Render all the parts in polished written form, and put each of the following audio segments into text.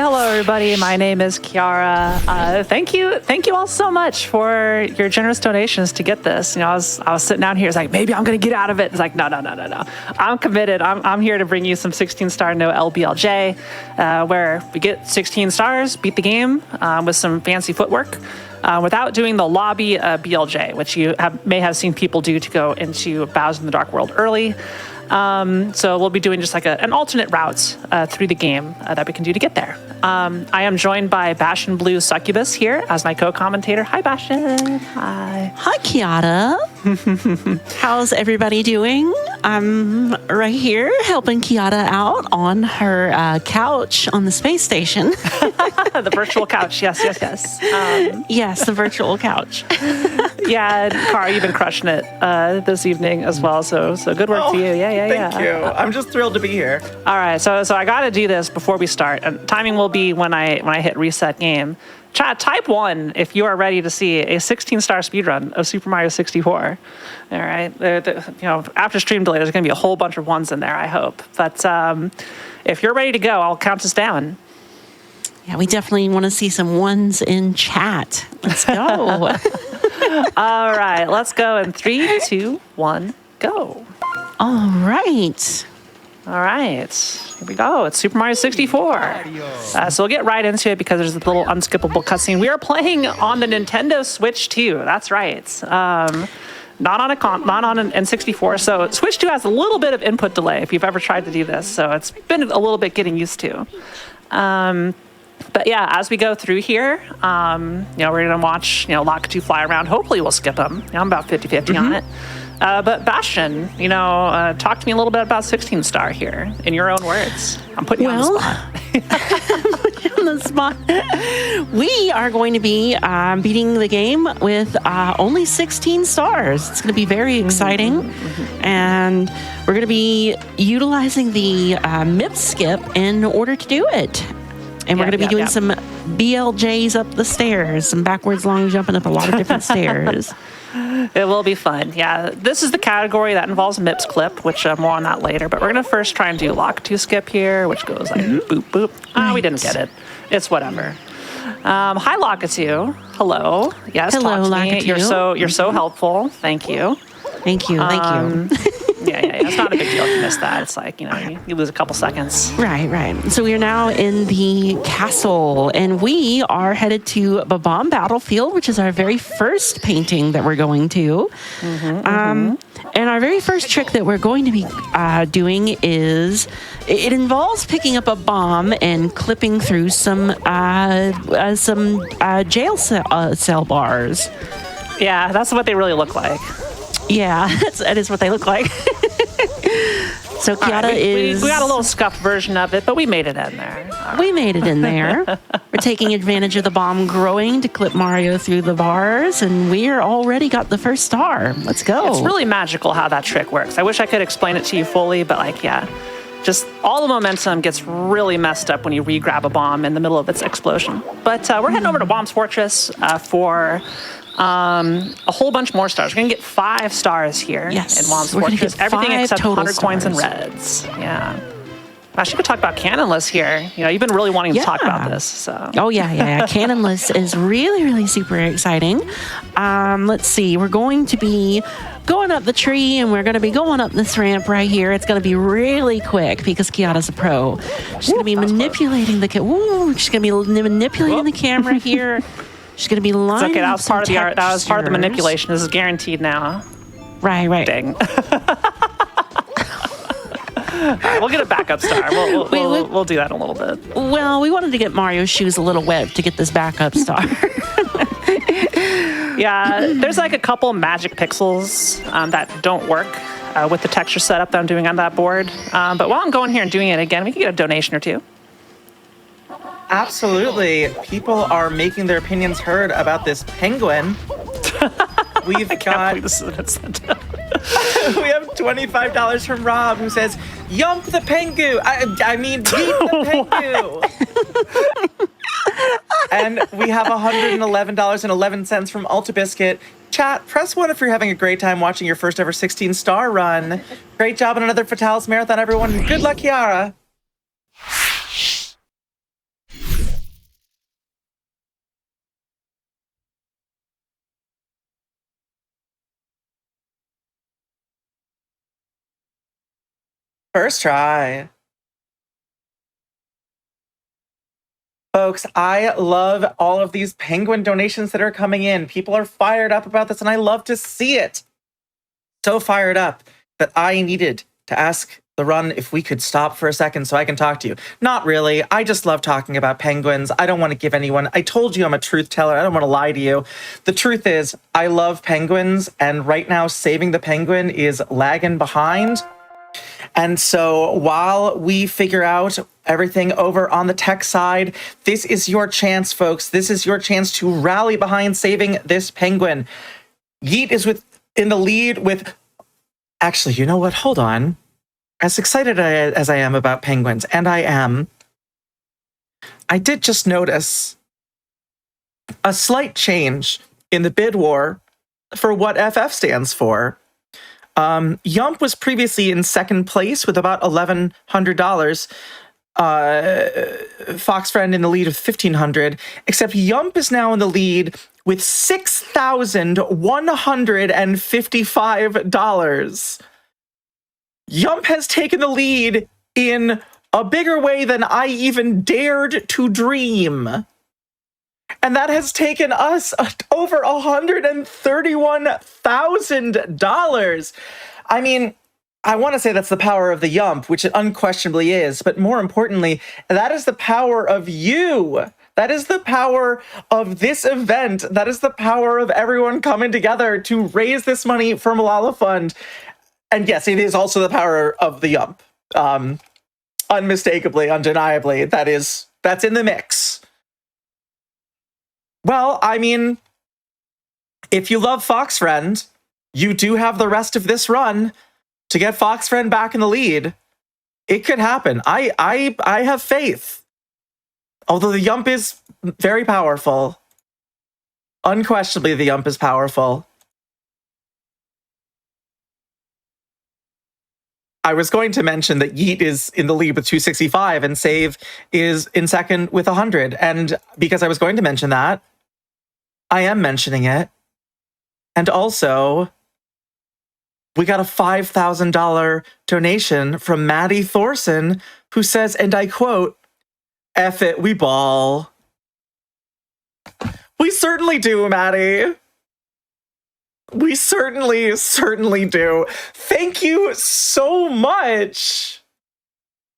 hello everybody. My name is Kiara. Thank you all so much for your generous donations to get this. You know, I was sitting down here. It's like, maybe I'm gonna get out of it. It's like, no. I'm committed. I'm here to bring you some 16-star no LBLJ, where we get 16 stars, beat the game with some fancy footwork. Without doing the lobby BLJ, which you may have seen people do to go into Bowser in the Dark World early. So we'll be doing just like an alternate route through the game that we can do to get there. I am joined by Bastion Blue Succubus here as my co-commentator. Hi, Bastion. Hi. Hi, Kiara. How's everybody doing? I'm right here helping Kiara out on her couch on the space station. The virtual couch. Yes. Yes, the virtual couch. Yeah, Kara, you've been crushing it this evening as well. So good work to you. Yeah. Thank you. I'm just thrilled to be here. All right, so I got to do this before we start, and timing will be when I hit reset game. Chat, type 1 if you are ready to see a 16-star speedrun of Super Mario 64. All right, after stream delay, there's going to be a whole bunch of ones in there, I hope. But if you're ready to go, I'll count us down. Yeah, we definitely want to see some ones in chat. Let's go. All right, let's go in 3, 2, 1, go. All right. Here we go. It's Super Mario 64. So we'll get right into it because there's a little unskippable cutscene. We are playing on the Nintendo Switch 2. That's right. Not on an N64. So Switch 2 has a little bit of input delay if you've ever tried to do this. So it's been a little bit getting used to. But yeah, as we go through here, we're gonna watch Lakitu fly around. Hopefully we'll skip him. I'm about 50-50 on it. But Bastion, talk to me a little bit about 16-star here in your own words. I'm putting you on the spot. Put you on the spot. We are going to be beating the game with only 16 stars. It's going to be very exciting. And we're going to be utilizing the MIP skip in order to do it. And we're going to be doing some BLJs up the stairs, some backwards long jumping up a lot of different stairs. It will be fun. Yeah, this is the category that involves MIPS clip, which more on that later. But we're going to first try and do Lakitu skip here, which goes like boop, boop. Right. We didn't get it. It's whatever. Hi, Lakitu. Hello. Yes, hello, talk to me. Lakitu. You're so helpful. Thank you. Thank you. Yeah. It's not a big deal if you miss that. It's like, you lose a couple seconds. Right. So we are now in the castle, and we are headed to Babam Battlefield, which is our very first painting that we're going to. And our very first trick that we're going to be doing is, it involves picking up a bomb and clipping through some jail cell bars. Yeah, that's what they really look like. Yeah, that is what they look like. So Kiara we got a little scuffed version of it, but we made it in there. We made it in there. We're taking advantage of the bomb growing to clip Mario through the bars, and we're already got the first star. Let's go. It's really magical how that trick works. I wish I could explain it to you fully, but just all the momentum gets really messed up when you re-grab a bomb in the middle of its explosion. But we're heading over to Bomb's Fortress for a whole bunch more stars. We're going to get 5 stars here in Bomb's Fortress. Everything except 100 coins and reds. Yeah. I should talk about Cannonless here. You've been really wanting to talk about this. So. Oh, yeah. Cannonless is really, really super exciting. Let's see. We're going to be going up the tree, and we're going to be going up this ramp right here. It's going to be really quick because Kiara's a pro. She's going to be manipulating the the camera here. She's going to be lining It's okay. That was part of the art. That was part of the manipulation. This is guaranteed now. Right. Dang. All right, we'll get a backup star. We'll do that in a little bit. Well, we wanted to get Mario's shoes a little wet to get this backup star. Yeah, there's like a couple magic pixels that don't work with the texture setup that I'm doing on that board. But while I'm going here and doing it again, we can get a donation or two. Absolutely. People are making their opinions heard about this penguin. We've got... This is we have $25 from Rob, who says, "Yump the pengu." I mean, eat the pengu. And we have $111.11 from Alta Biscuit. Chat, press 1 if you're having a great time watching your first ever 16-star run. Great job on another Fatalis Marathon, everyone. Good luck, Kiara. First try. Folks, I love all of these penguin donations that are coming in. People are fired up about this, and I love to see it. So fired up that I needed to ask the run if we could stop for a second so I can talk to you. Not really. I just love talking about penguins. I don't want to give anyone... I told you I'm a truth teller. I don't want to lie to you. The truth is, I love penguins, and right now saving the penguin is lagging behind. And so while we figure out everything over on the tech side, this is your chance, folks. This is your chance to rally behind saving this penguin. Yeet is in the lead with... Actually, you know what? Hold on. As excited as I am about penguins, and I am, I did just notice a slight change in the bid war for what FF stands for. Yump was previously in second place with about $1,100. Fox Friend in the lead with $1,500, except Yump is now in the lead with $6,155. Yump has taken the lead in a bigger way than I even dared to dream. And that has taken us over $131,000. I mean, I want to say that's the power of the Yump, which it unquestionably is. But more importantly, that is the power of you. That is the power of this event. That is the power of everyone coming together to raise this money for Malala Fund. And yes, it is also the power of the Yump. Unmistakably, undeniably, that's in the mix. Well, I mean, if you love Fox Friend, you do have the rest of this run to get Fox Friend back in the lead. It could happen. I have faith. Although the Yump is very powerful. Unquestionably, the Yump is powerful. I was going to mention that Yeet is in the lead with 265 and Save is in second with 100. And because I was going to mention that, I am mentioning it. And also, we got a $5,000 donation from Maddie Thorson, who says, and I quote, "F it, we ball." We certainly do, Maddie. We certainly do. Thank you so much.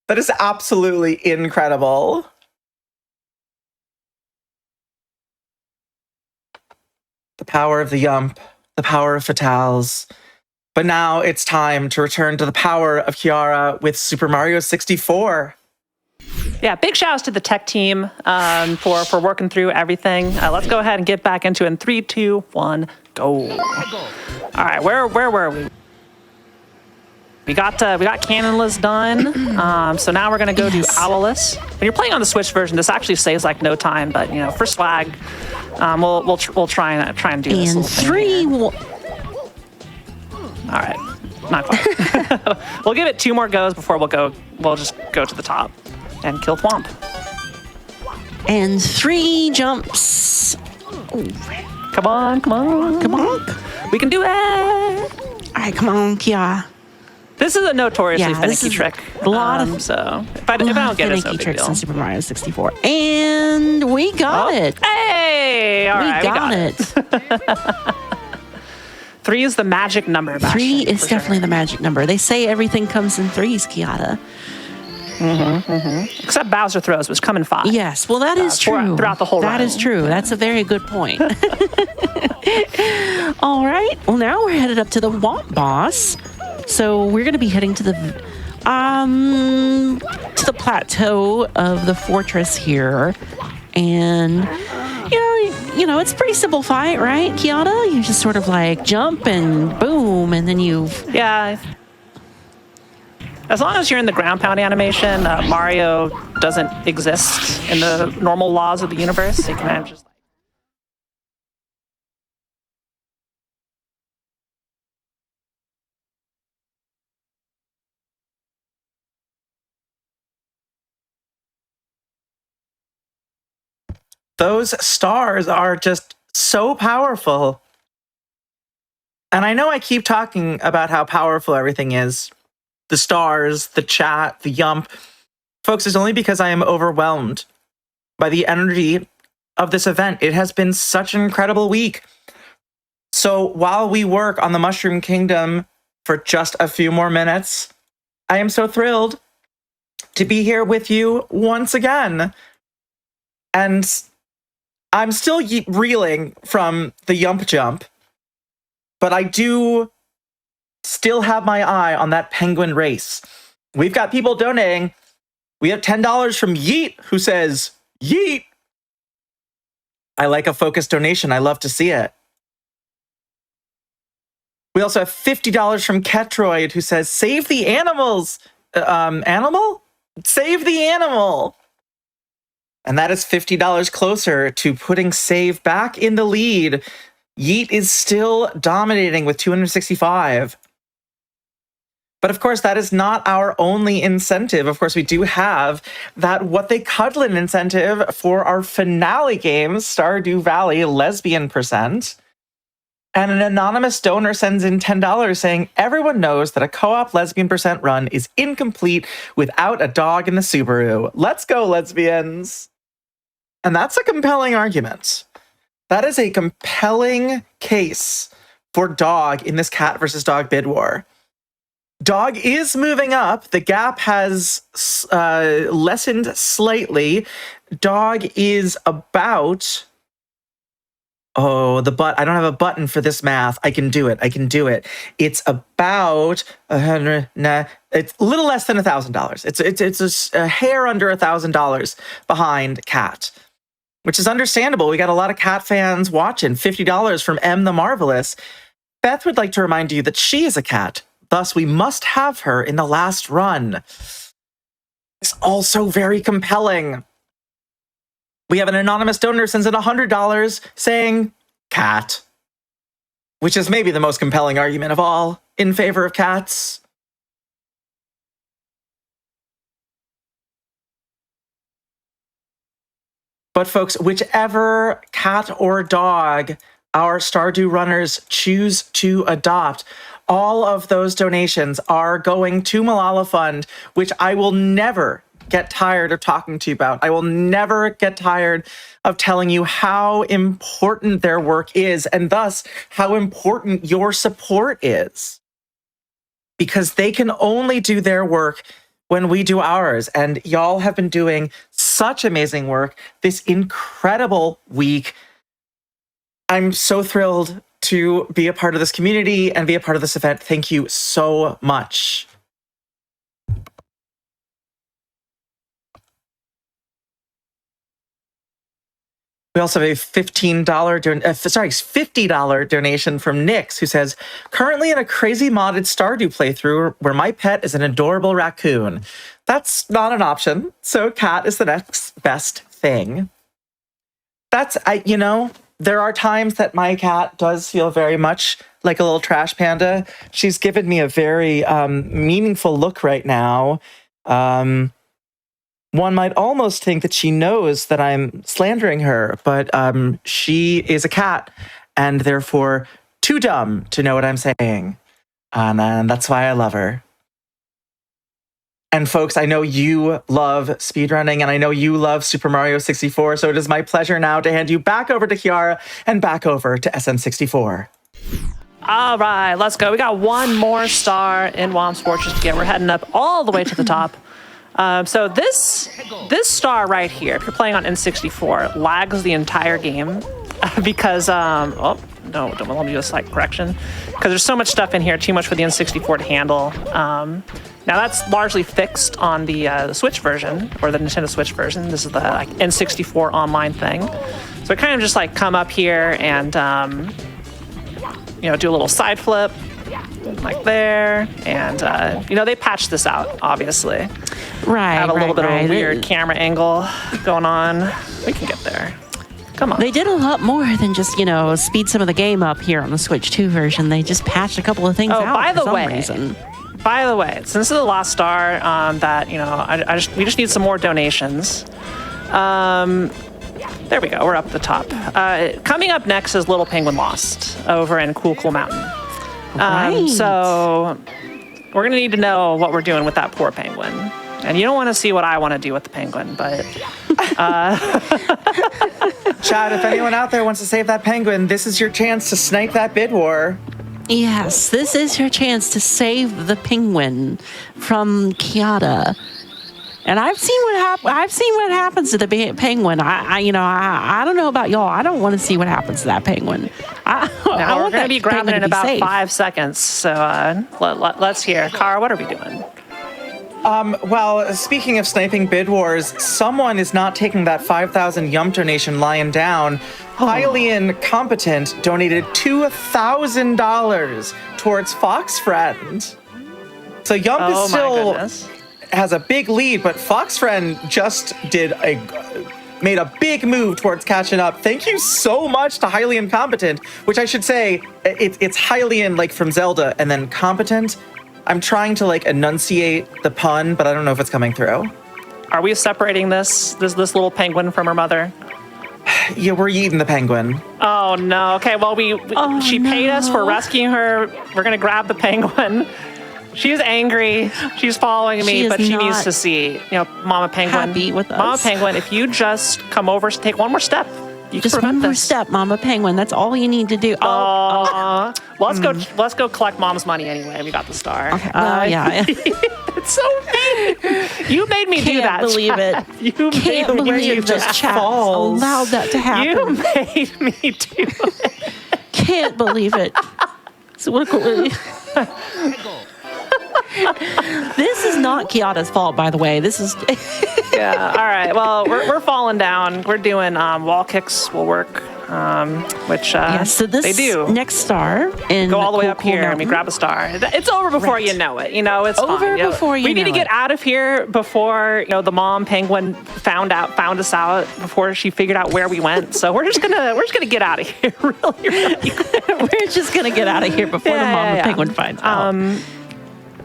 That is absolutely incredible. The power of the Yump, the power of Fatales. But now it's time to return to the power of Kiara with Super Mario 64. Yeah, big shout outs to the tech team for working through everything. Let's go ahead and get back into it in 3, 2, 1, go. All right, where were we? We got Canonless done. So now we're gonna go do Owless. When you're playing on the Switch version, this actually saves like no time. But you know, for swag, we'll try and do this. And 3. All right, not quite. We'll give it 2 more goes before we'll just go to the top and kill Thwomp. And 3 jumps. Come on. We can do it. All right, come on, Kia. This is a notoriously finicky trick. A lot of so if I don't get it, it's no big tricks deal. in Super Mario 64, and we got it. Hey, all right, we got it. 3 is the magic number. 3 is definitely the magic number. They say everything comes in 3s, Kiata. Except Bowser throws, which come in 5. Yes, well, that is true. Throughout the whole run. That is true. That's a very good point. All right. Well, now we're headed up to the Womp Boss. So we're going to be heading to the plateau of the fortress here. And, you know, it's a pretty simple fight, right, Kiata? You just sort of like jump and boom, and then you... Yeah. As long as you're in the ground pound animation, Mario doesn't exist in the normal laws of the universe. You can just Those stars are just so powerful. And I know I keep talking about how powerful everything is, the stars, the chat, the yump. Folks, it's only because I am overwhelmed by the energy of this event. It has been such an incredible week. So while we work on the Mushroom Kingdom for just a few more minutes, I am so thrilled to be here with you once again. And I'm still reeling from the yump jump, but I do still have my eye on that penguin race. We've got people donating. We have $10 from Yeet, who says, Yeet. I like a focused donation. I love to see it. We also have $50 from Ketroid, who says, save the animals. Animal? Save the animal. And that is $50 closer to putting Save back in the lead. Yeet is still dominating with 265. But of course, that is not our only incentive. Of course, we do have that What They Cuddlin' incentive for our finale game, Stardew Valley Lesbian Percent. And an anonymous donor sends in $10 saying, everyone knows that a co-op lesbian percent run is incomplete without a dog in the Subaru. Let's go, lesbians. And that's a compelling argument. That is a compelling case for dog in this cat versus dog bid war. Dog is moving up. The gap has lessened slightly. Dog is about... Oh, I don't have a button for this math. I can do it. It's about it's a little less than $1,000. It's a hair under $1,000 behind Cat, which is understandable. We got a lot of Cat fans watching. $50 from M the Marvelous. Beth would like to remind you that she is a cat. Thus, we must have her in the last run. It's also very compelling. We have an anonymous donor sends in $100 saying, cat. Which is maybe the most compelling argument of all in favor of cats. But folks, whichever cat or dog our Stardew runners choose to adopt, all of those donations are going to Malala Fund, which I will never get tired of talking to you about. I will never get tired of telling you how important their work is, and thus how important your support is. Because they can only do their work when we do ours. And y'all have been doing such amazing work this incredible week. I'm so thrilled to be a part of this community and be a part of this event. Thank you so much. We also have a $50 donation from Nix, who says, currently in a crazy modded Stardew playthrough where my pet is an adorable raccoon. That's not an option, so cat is the next best thing. There are times that my cat does feel very much like a little trash panda. She's given me a very meaningful look right now. One might almost think that she knows that I'm slandering her, but she is a cat and therefore too dumb to know what I'm saying. And that's why I love her. And folks, I know you love speedrunning and I know you love Super Mario 64, so it is my pleasure now to hand you back over to Kiara and back over to SM64. All right, let's go. We got one more star in Womp's Fortress to get. We're heading up all the way to the top. So this star right here, if you're playing on N64, lags the entire game because, don't let me do a slight correction, because there's so much stuff in here, too much for the N64 to handle. Now that's largely fixed on the Switch version, or the Nintendo Switch version. This is the N64 online thing. So I kind of just come up here and, do a little side flip, like there, and they patched this out, obviously. Right. Have a little bit of a weird camera angle going on. We can get there. Come on. They did a lot more than just, speed some of the game up here on the Switch 2 version. They just patched a couple of things out for some reason. By the way, since this is the last star, we just need some more donations. There we go. We're up at the top. Coming up next is Little Penguin Lost over in Cool Mountain. Right. So gonna need to know what we're doing with that poor penguin. And you don't want to see what I want to do with the penguin, but Chad, if anyone out there wants to save that penguin, this is your chance to snipe that bid war. Yes, this is your chance to save the penguin from Kiara. And I've seen what happens to the penguin. I don't know about y'all. I don't want to see what happens to that penguin. now we're going to be grabbing in about 5 seconds. So let's hear. Kara, what are we doing? Well, speaking of sniping bid wars, someone is not taking that 5,000 Yump donation lying down. Highly incompetent donated $2,000 towards Fox Friend. So Yump is still has a big lead, but Fox Friend just made a big move towards catching up. Thank you so much to Highly Incompetent, which I should say, it's Highly in like from Zelda, and then competent. I'm trying to like enunciate the pun, but I don't know if it's coming through. Are we separating this little penguin from her mother? Yeah, we're eating the penguin. Oh no. Okay, well she paid us for rescuing her. We're gonna grab the penguin. She's angry. She's following me, but she needs to see, Mama Penguin. Happy with us. Mama Penguin, if you just come over, take one more step. You just one more step, Mama Penguin. That's all you need to do. Well, let's go collect Mom's money anyway. We got the star. Okay. Yeah. It's so mean. You made me do that. Can't believe it. You Can't believe that chat allowed that to happen. You made me do it. Can't believe it. This is not Kiata's fault, by the way. This is. Yeah. All right. Well, we're falling down. We're doing wall kicks will work, which so this they do. Next star in go all the way cool, up here and we grab a star. It's over before you know it. It's over fine. before you know it. We need to get out of here before the mom penguin found us out before she figured out where we went. So we're just gonna get out of here really quick. We're just gonna get out of here before the mom penguin finds out.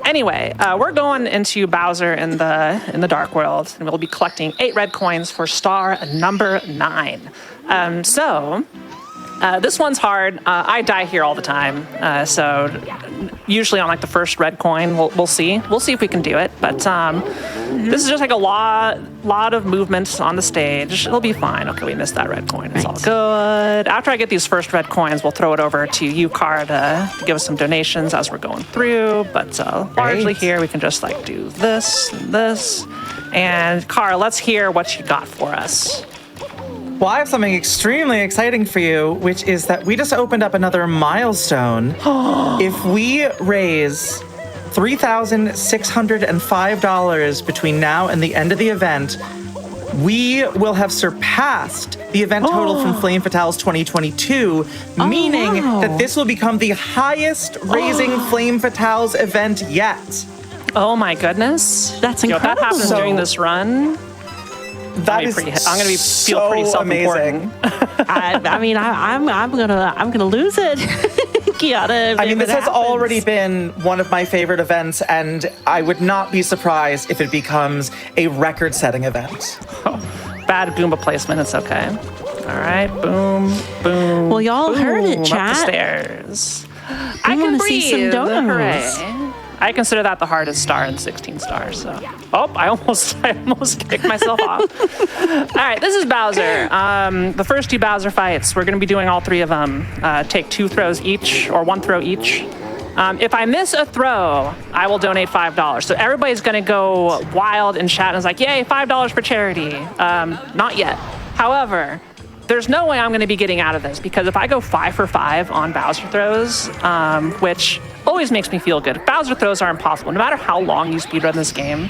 Anyway, we're going into Bowser in the Dark World, and we'll be collecting 8 red coins for star number 9. This one's hard. I die here all the time, so usually on like the first red coin, we'll see. We'll see if we can do it. But this is just like a lot of movements on the stage. It'll be fine. Okay, we missed that red coin. It's all good. After I get these first red coins, we'll throw it over to you, Kara, to give us some donations as we're going through. But largely here, we can just like do this and this. And Kara, let's hear what you got for us. Well, I have something extremely exciting for you, which is that we just opened up another milestone. If we raise $3,605 between now and the end of the event, we will have surpassed the event total from Flame Fatales 2022, meaning that this will become the highest raising Flame Fatales event yet. Oh my goodness. That's incredible. If that happens during this run, that is I'm gonna feel pretty self-important. amazing. I'm gonna lose it. Kiata, I mean, this has already been one of my favorite events, and I would not be surprised if it becomes a record-setting event. Bad Goomba placement. It's okay. All right. Boom. Boom. Well, y'all heard it, boom, chat. Up the stairs. I can see some donos. Hooray. I consider that the hardest star in 16 stars. So, I almost kicked myself off. All right, this is Bowser. The first 2 Bowser fights, we're going to be doing all 3 of them. Take 2 throws each, or 1 throw each. If I miss a throw, I will donate $5. So everybody's going to go wild in chat and is like, yay, $5 for charity. Not yet. However, there's no way I'm going to be getting out of this, because if I go 5 for 5 on Bowser throws, which always makes me feel good. Bowser throws are impossible. No matter how long you speedrun this game,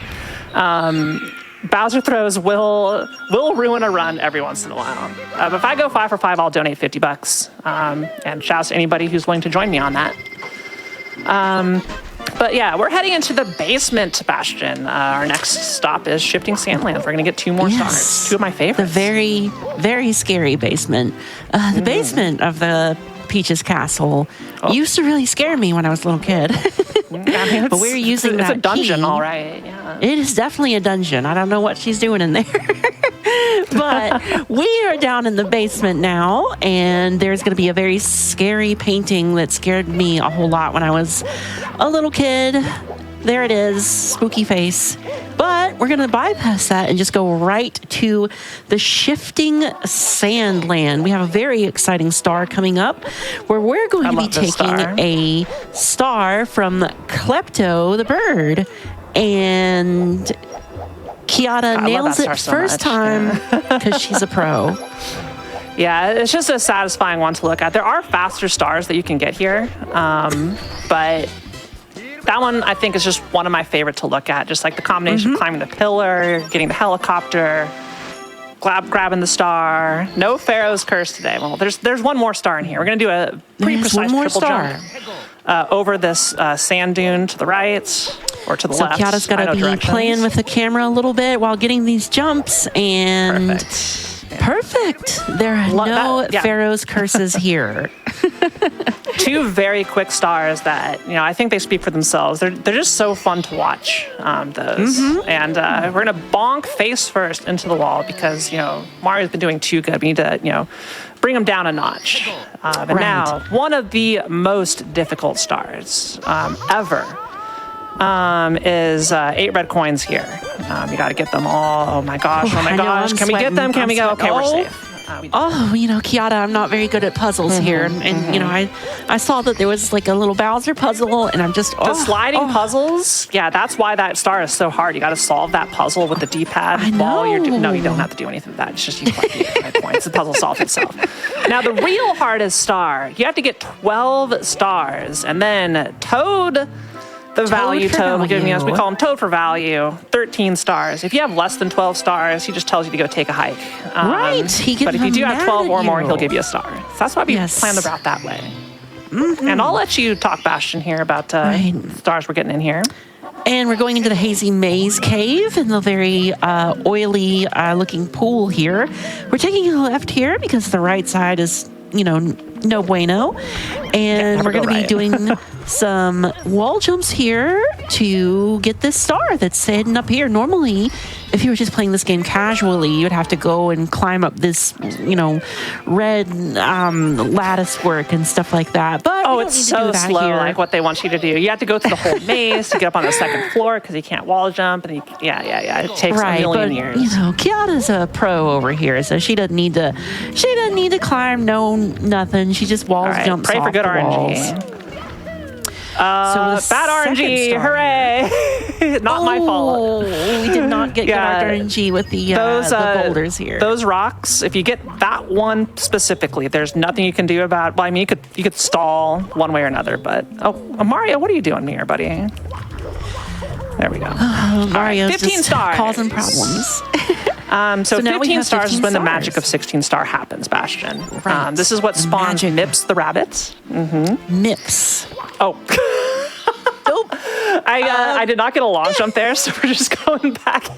Bowser throws will ruin a run every once in a while. But if I go 5 for 5, I'll donate $50. And shout out to anybody who's willing to join me on that. But yeah, we're heading into the basement, Bastion. Our next stop is Shifting Sandlands. We're going to get 2 more stars. 2 of my favorites. The very, very scary basement. The basement of the Peach's Castle used to really scare me when I was a little kid. But we're using that It's a dungeon, key. all right. Yeah. It is definitely a dungeon. I don't know what she's doing in there. But we are down in the basement now, and there's going to be a very scary painting that scared me a whole lot when I was a little kid. there it is, spooky face. But we're going to bypass that and just go right to the shifting sand land. We have a very exciting star coming up where we're going to be taking a star from Klepto the bird. And Kiara nails it first time because she's a pro. Yeah, it's just a satisfying one to look at. There are faster stars that you can get here, but that one I think is just one of my favorite to look at. Just like the combination of climbing the pillar, getting the helicopter, grabbing the star. No Pharaoh's Curse today. Well, there's one more star in here. We're gonna do a pretty precise triple jump over this sand dune to the right or to the left. So Kiara's got to be playing with the camera a little bit while getting these jumps, and perfect. There are no Pharaoh's Curses here. Two very quick stars that, I think they speak for themselves. They're just so fun to watch, those. And we're going to bonk face first into the wall because, Mario's been doing too good. We need to, bring him down a notch. But now, one of the most difficult stars ever is 8 red coins here. You got to get them all. Oh my gosh. Can we get them? Can we go? Okay, we're safe. Kiara, I'm not very good at puzzles here. And I saw that there was like a little Bowser puzzle, and I'm just... The sliding puzzles, that's why that star is so hard. You got to solve that puzzle with the D-pad while you're doing... No, you don't have to do anything with that. It's just you collect the points. The puzzle solves itself. Now, the real hardest star, you have to get 12 stars, and then Toad... The value Toad will give me, as we call him, Toad for value, 13 stars. If you have less than 12 stars, he just tells you to go take a hike. But if you do have 12 or more, he'll give you a star. So that's why we plan the route that way. And I'll let you talk, Bastion, here about stars we're getting in here. And we're going into the Hazy Maze Cave in the very oily looking pool here. We're taking a left here because the right side is, no bueno. And we're going to be doing some wall jumps here to get this star that's hidden up here. Normally, if you were just playing this game casually, you would have to go and climb up this, red lattice work and stuff like that. But it's so slow, like what they want you to do. You have to go through the whole maze to get up on the second floor because you can't wall jump. And it takes a million years. Kiara's a pro over here, so she doesn't need to. She doesn't need to climb. No, nothing. She just jumps pray off for good the RNG. walls. Bad RNG, hooray! Not my fault. We did not get good RNG with the boulders here. Those rocks, if you get that one specifically, there's nothing you can do about. Well, I mean, you could stall one way or another. But Mario, what are you doing here, buddy? There we go. Mario's 15 stars, causing problems. So 15 stars is when the magic of 16 star happens, Bastion. This is what spawns Mips the rabbits. Mips. Oh. I did not get a long jump there, so we're just going back.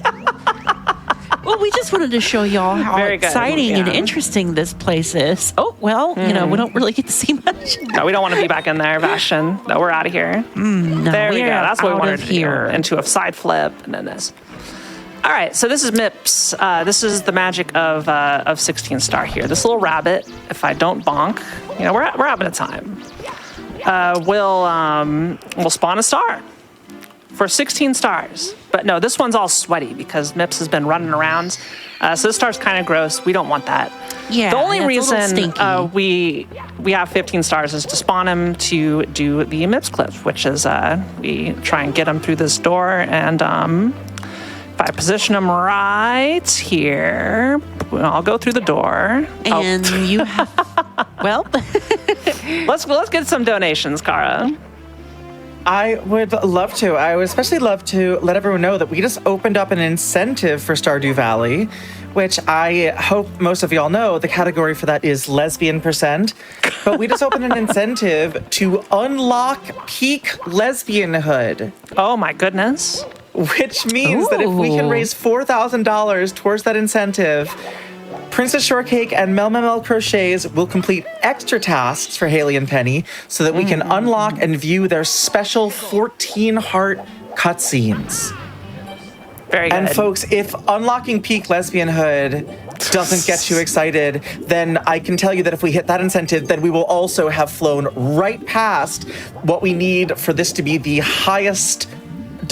Well, we just wanted to show y'all how exciting and interesting this place is. Oh, well, we don't really get to see much. No, we don't want to be back in there, Bastion. No, we're out of here. No, there we go. That's what we wanted to do. Into a side flip, and then this. All right, so this is Mips. This is the magic of 16 star here. This little rabbit, if I don't bonk, we're having a time. We'll spawn a star for 16 stars. But no, this one's all sweaty because Mips has been running around. So this star's kind of gross. We don't want that. Yeah, the only reason we have 15 stars is to spawn him to do the Mips cliff, which is we try and get him through this door. And if I position him right here, I'll go through the door. And you have, well. Let's get some donations, Kara. I would love to. I would especially love to let everyone know that we just opened up an incentive for Stardew Valley, which I hope most of y'all know the category for that is lesbian %. But we just opened an incentive to unlock peak lesbianhood. Oh my goodness. Which means that if we can raise $4,000 towards that incentive, Princess Shortcake and Mel Crochets will complete extra tasks for Haley and Penny so that we can unlock and view their special 14 heart cutscenes. Very good. And folks, if unlocking peak lesbianhood doesn't get you excited, then I can tell you that if we hit that incentive, then we will also have flown right past what we need for this to be the highest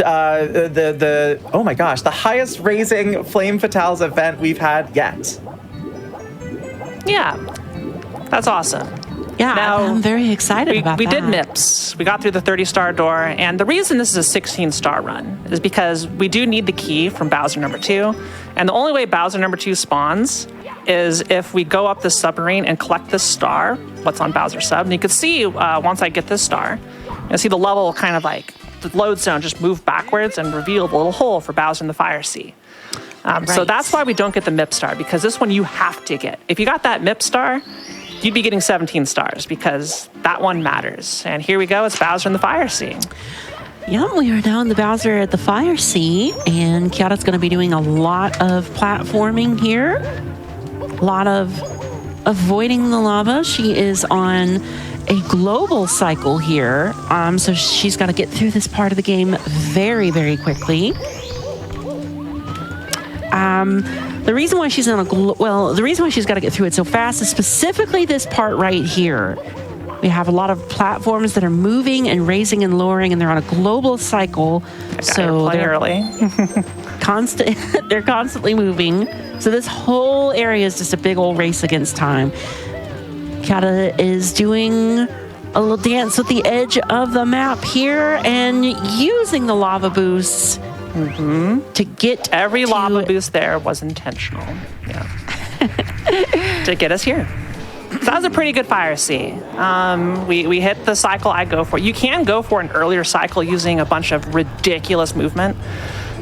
oh my gosh, the highest raising Flame Fatales event we've had yet. Yeah, that's awesome. Yeah, Now, I'm very excited about we that. did MIPS. We got through the 30-star door, and the reason this is a 16-star run is because we do need the key from Bowser number 2, and the only way Bowser number 2 spawns is if we go up this submarine and collect this star, what's on Bowser sub. And you can see once I get this star, you'll see the level kind of like the load zone just move backwards and reveal the little hole for Bowser in the Fire Sea. So Right. that's why we don't get the MIP star, because this one you have to get. If you got that MIP star, you'd be getting 17 stars because that one matters. And here we go, it's Bowser in the Fire Sea. Yeah, we are now in the Bowser at the Fire Sea, and Kiara's going to be doing a lot of platforming here. A lot of avoiding the lava. She is on a global cycle here, so she's got to get through this part of the game very, very quickly. The reason why she's on the reason why she's got to get through it so fast is specifically this part right here. We have a lot of platforms that are moving and raising and lowering, and they're on a global cycle. So they're early. they're constantly moving. So this whole area is just a big old race against time. Kata is doing a little dance with the edge of the map here and using the lava boosts to get Every to lava boost there was intentional. Yeah. To get us here. So that was a pretty good Fire Sea. We hit the cycle I go for. You can go for an earlier cycle using a bunch of ridiculous movement.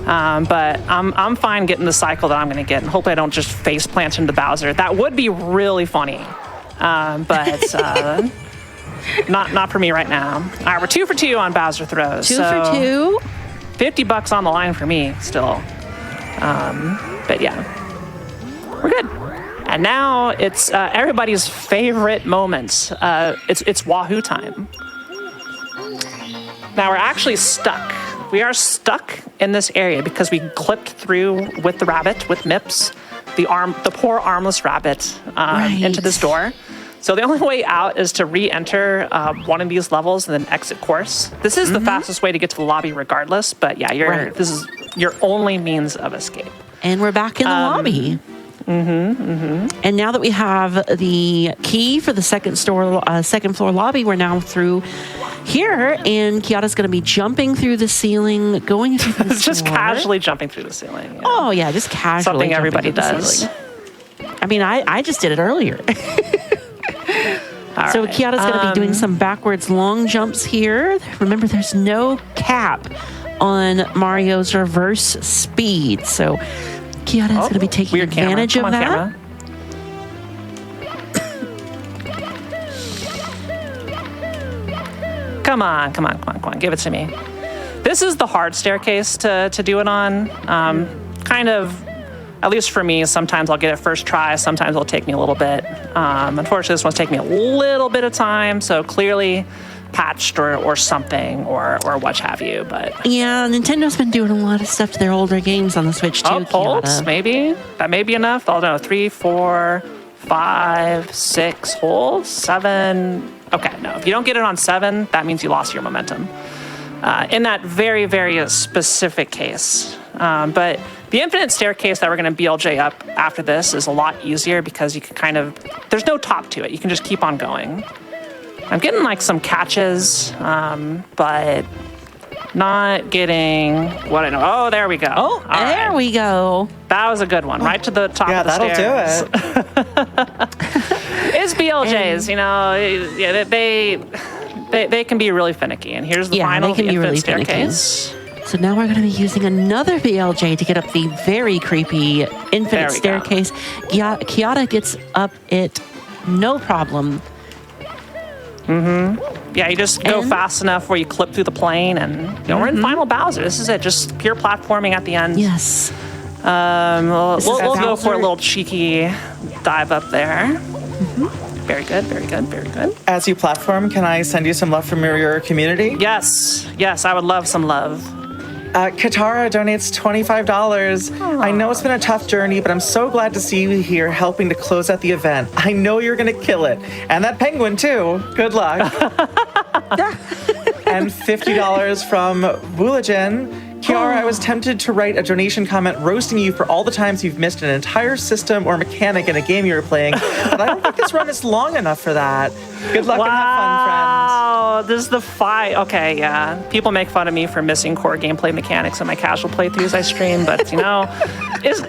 But I'm fine getting the cycle that I'm going to get, and hopefully I don't just face plant into Bowser. That would be really funny, but not for me right now. All right, we're 2 for 2 on Bowser throws. Two for two. $50 on the line for me still. But yeah, we're good. And now it's everybody's favorite moment. It's Wahoo time. Now we're actually stuck. We are stuck in this area because we clipped through with the rabbit, with MIPS, the poor armless rabbit into this door. So the only way out is to re-enter one of these levels and then exit course. This is the fastest way to get to the lobby regardless, but yeah, this is your only means of escape. And we're back in the lobby. And now that we have the key for the second floor lobby, we're now through here, and Kiara's going to be jumping through the ceiling, going through the Just casually jumping through the ceiling. Yeah. Oh yeah, just casually. Something everybody jumping through the does. ceiling. I mean, I just did it earlier. So right. Kiara's going to be doing some backwards long jumps here. Remember, there's no cap on Mario's reverse speed, so Kiara's going to be taking weird advantage camera. of that. Camera. Come on, give it to me. This is the hard staircase to do it on. Kind of, at least for me, sometimes I'll get it first try, sometimes it'll take me a little bit. Unfortunately, this one's taking me a little bit of time, so clearly patched or something or what have you, but... Yeah, Nintendo's been doing a lot of stuff to their older games on the Switch too, holds, Kiara. maybe? That may be enough. I don't know, 3, 4, 5, 6 holds, 7... Okay, no, if you don't get it on 7, that means you lost your momentum. In that very, very specific case. But the infinite staircase that we're going to BLJ up after this is a lot easier because you can kind of, there's no top to it. You can just keep on going. I'm getting like some catches, but not getting what I know. Oh, there we go. Oh, All there right. we go. That was a good one, right to the top of the stairs. Yeah, that'll do it. It's BLJs, you know, yeah, they can be really finicky. And here's the final they can be infinite really finicky. staircase. So now we're going to be using another BLJ to get up the very creepy There infinite we staircase. Kiara gets up it no problem. Yeah, you just go And- fast enough where you clip through the plane, and you know, we're in Final Bowser. This is it, just pure platforming at the end. Yes. We'll is go for Bowser. a little cheeky dive up there. Very good, very good, very good. As you platform, can I send you some love from your community? Yes, I would love some love. Katara donates $25. I know it's been a tough journey, but I'm so glad to see you here helping to close out the event. I know you're going to kill it. And that penguin, too. Good luck. And $50 from Woolagen. Kiara, I was tempted to write a donation comment roasting you for all the times you've missed an entire system or mechanic in a game you were playing, but I don't think this run is long enough for that. Good luck and have fun, friends. Wow, this is the fight. Okay, yeah. People make fun of me for missing core gameplay mechanics in my casual playthroughs I stream, but, you know, it's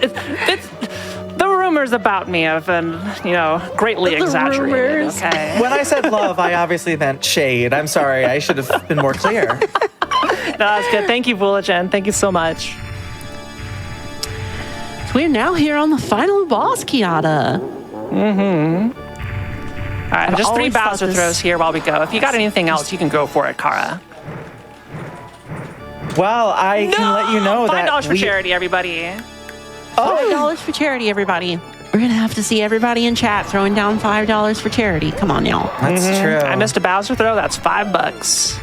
the rumors about me have been, you know, greatly exaggerated. Rumors. Okay. When I said love, I obviously meant shade. I'm sorry, I should have been more clear. No, that's good. Thank you, Woolagen. Thank you so much. So we're now here on the final boss, Kiata. All right, I've just 3 always thought Bowser this- throws here while we go. If you got anything else, you can go for it, Kara. Well, I can let you know that $5 for charity, everybody. $5 for charity, everybody. We're going to have to see everybody in chat throwing down $5 for charity. Come on, y'all. That's true. I missed a Bowser throw. That's $5.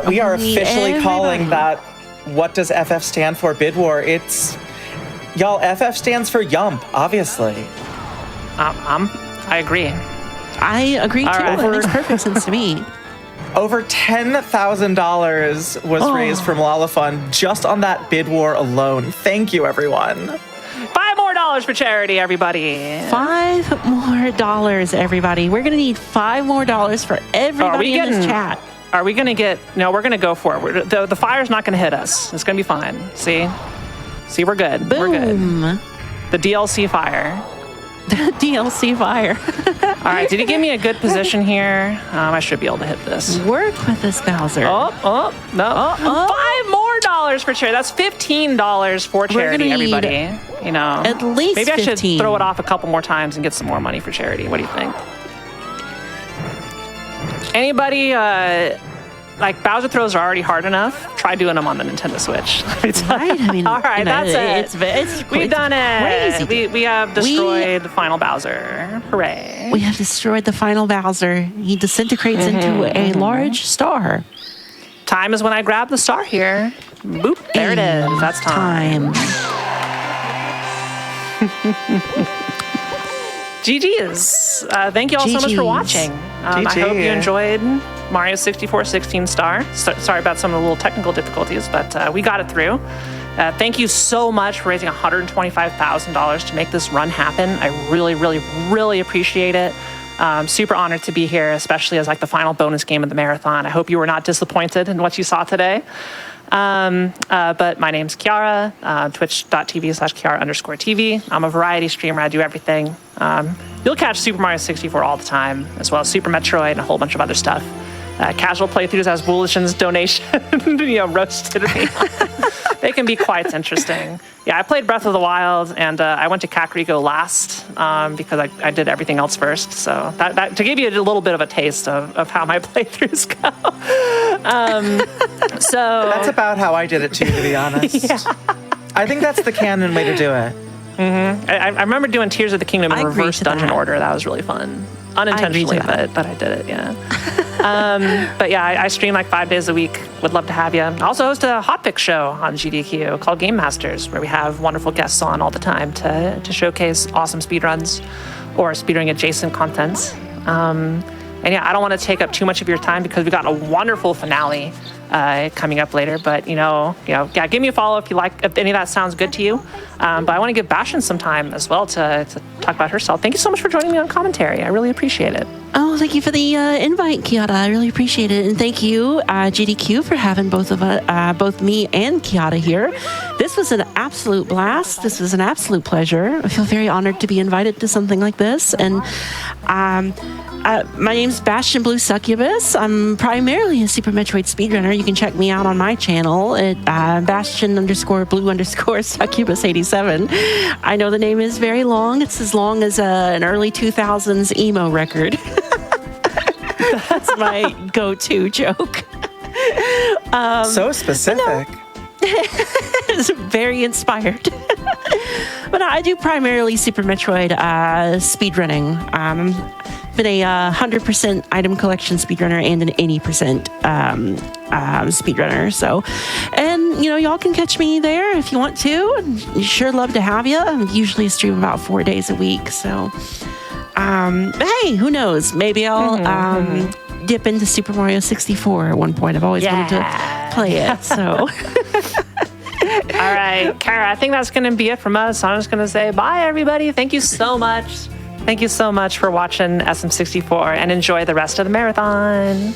We are Need officially calling everybody. that. What does FF stand for? Bid War. It's y'all. FF stands for Yump, obviously. I agree. I agree, too. All right. That makes perfect sense to me. Over $10,000 was raised from Malala Fund just on that bid war alone. Thank you, everyone. $5 more for charity, everybody. $5 more, everybody. We're going to need $5 more for everybody in this chat. Are we going to get... No, we're going to go for it. The fire's not going to hit us. It's going to be fine. See, we're good. Boom. We're good. The DLC fire. DLC fire. All right, did he give me a good position here? I should be able to hit this. Work with this Bowser. No. $5 more for charity. That's $15 for charity, gonna need everybody. You know, at least maybe I should 15. throw it off a couple more times and get some more money for charity. What do you think? Anybody, like Bowser throws are already hard enough. Try doing them on the Nintendo Switch. Right? I mean, all right, you know, that's it. We've done it. Crazy. We have destroyed the final Bowser. Hooray. We have destroyed the final Bowser. He disintegrates into a large star. Time is when I grab the star here. Boop, there it is. That's time. GG's. Thank you all so much for GG's. watching. I hope you enjoyed Mario 64 16 star. Sorry about some of the little technical difficulties, but we got it through. Thank you so much for raising $125,000 to make this run happen. I really, really, really appreciate it. Super honored to be here, especially as like the final bonus game of the marathon. I hope you were not disappointed in what you saw today. But my name's Kiara, twitch.tv/Kiara_TV. I'm a variety streamer. I do everything. You'll catch Super Mario 64 all the time, as well as Super Metroid and a whole bunch of other stuff. Casual playthroughs as Woolagen's donation, roasted me. They can be quite interesting. Yeah, I played Breath of the Wild, and I went to Kakariko last because I did everything else first. So that to give you a little bit of a taste of how my playthroughs go. So That's about how I did it too, to be honest. Yeah. I think that's the canon way to do it. I remember doing Tears of the Kingdom in I agree reverse to dungeon that. order. That was really fun. Unintentionally, I agree to but I did it, yeah. But yeah, I stream like 5 days a week. Would love to have you. I also host a hot pick show on GDQ called Game Masters, where we have wonderful guests on all the time to showcase awesome speedruns or speedrunning adjacent content. And yeah, I don't want to take up too much of your time because we got a wonderful finale coming up later. But yeah, give me a follow if any of that sounds good to you. But I want to give Bastion some time as well to talk about herself. Thank you so much for joining me on commentary. I really appreciate it. Oh, thank you for the invite, Kiata. I really appreciate it. And thank you, GDQ, for having both me and Kiata here. This was an absolute blast. This was an absolute pleasure. I feel very honored to be invited to something like this. And my name's Bastion Blue Succubus. I'm primarily a Super Metroid speedrunner. You can check me out on my channel at Bastion_Blue_Succubus87. I know the name is very long. It's as long as an early 2000s emo record. That's my go-to joke. So specific. It's very inspired. But I do primarily Super Metroid speedrunning. Been a 100% item collection speedrunner and an 80% speedrunner. So, and y'all can catch me there if you want to. Sure love to have you. I usually stream about 4 days a week. So, but hey, who knows? Maybe I'll dip into Super Mario 64 at one point. I've always wanted to play it. So, All right, Kara, I think that's going to be it from us. I'm just going to say bye, everybody. Thank you so much. Thank you so much for watching SM64 and enjoy the rest of the marathon.